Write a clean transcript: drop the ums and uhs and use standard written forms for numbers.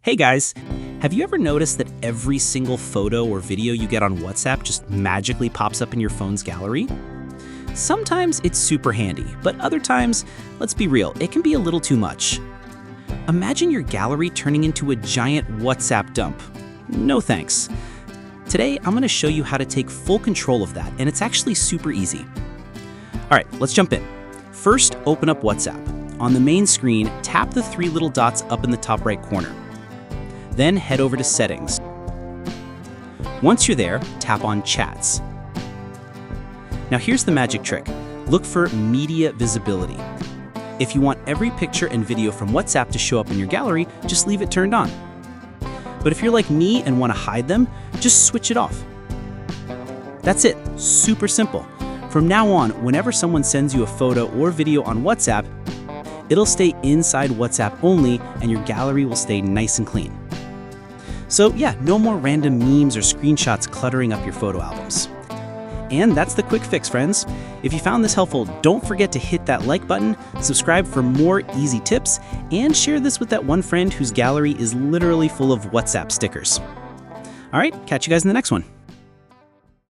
Hey guys, have you ever noticed that every single photo or video you get on WhatsApp just magically pops up in your phone's gallery? Sometimes it's super handy, but other times, let's be real, it can be a little too much. Imagine your gallery turning into a giant WhatsApp dump. No thanks. Today, I'm going to show you how to take full control of that, and it's actually super easy. All right, let's jump in. First, open up WhatsApp. On the main screen, tap the three little dots up in the top right corner. Then head over to Settings. Once you're there, tap on Chats. Now here's the magic trick. Look for Media Visibility. If you want every picture and video from WhatsApp to show up in your gallery, just leave it turned on. But if you're like me and want to hide them, just switch it off. That's it, super simple. From now on, whenever someone sends you a photo or video on WhatsApp, it'll stay inside WhatsApp only and your gallery will stay nice and clean. So yeah, no more random memes or screenshots cluttering up your photo albums. And that's the quick fix, friends. If you found this helpful, don't forget to hit that like button, subscribe for more easy tips, and share this with that one friend whose gallery is literally full of WhatsApp stickers. All right, catch you guys in the next one.